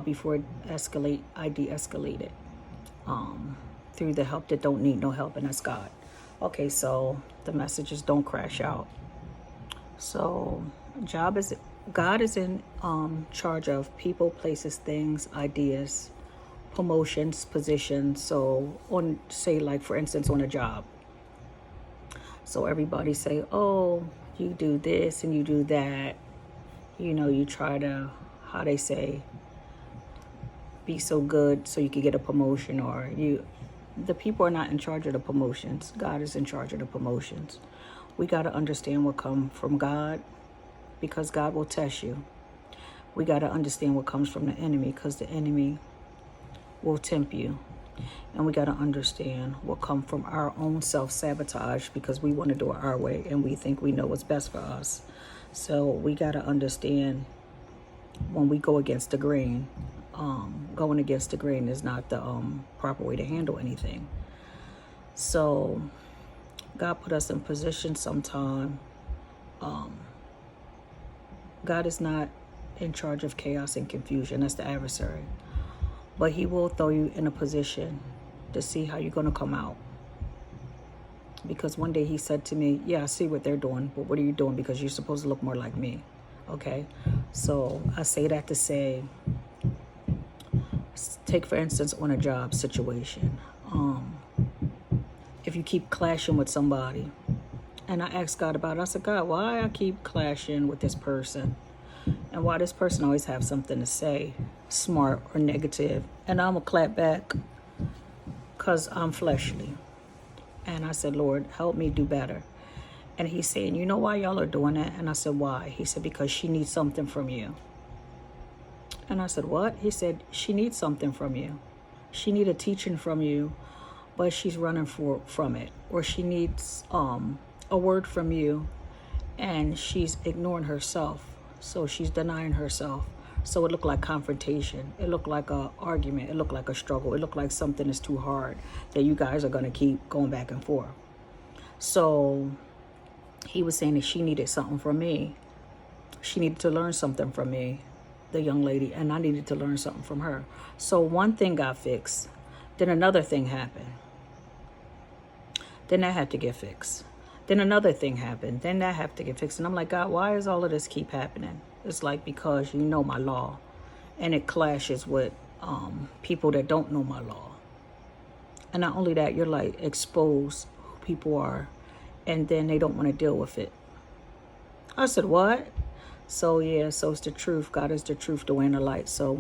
before it escalate. I de-escalate it through the help that don't need no help, and that's God. Okay, so the message is don't crash out. So God is in charge of people, places, things, ideas, promotions, positions. So on, say, like for instance, on a job. So everybody say, oh, you do this and you do that. You know, you try to, how they say, be so good so you can get a promotion, or the people are not in charge of the promotions. God is in charge of the promotions. We got to understand what comes from God, because God will test you. We got to understand what comes from the enemy, because the enemy will tempt you. And we got to understand what comes from our own self-sabotage, because we want to do it our way and we think we know what's best for us. So we got to understand when we go against the grain, going against the grain is not the proper way to handle anything. So God put us in position sometime. God is not in charge of chaos and confusion. That's the adversary. But he will throw you in a position to see how you're going to come out. Because one day he said to me, yeah, I see what they're doing, but what are you doing? Because you're supposed to look more like me. Okay? So I say that to say, take for instance on a job situation. If you keep clashing with somebody, and I asked God about it, I said, God, why I keep clashing with this person? And why this person always have something to say, smart or negative, and I'm going to clap back because I'm fleshly. And I said, Lord, help me do better. And he's saying, you know why y'all are doing that? And I said, why? He said, because she needs something from you. And I said, what? He said, she needs something from you. She needs a teaching from you, but she's running from it. Or she needs a word from you, and she's ignoring herself. So she's denying herself. So it looked like confrontation. It looked like an argument. It looked like a struggle. It looked like something is too hard that you guys are going to keep going back and forth. So he was saying that she needed something from me. She needed to learn something from me, the young lady, and I needed to learn something from her. So one thing got fixed. Then another thing happened. Then that had to get fixed. Then another thing happened. Then that had to get fixed. And I'm like, God, why does all of this keep happening? It's like, because you know my law. And it clashes with people that don't know my law. And not only that, you're like exposed who people are. And then they don't want to deal with it. I said, what? So yeah, so it's the truth. God is the truth, the way, and the light. So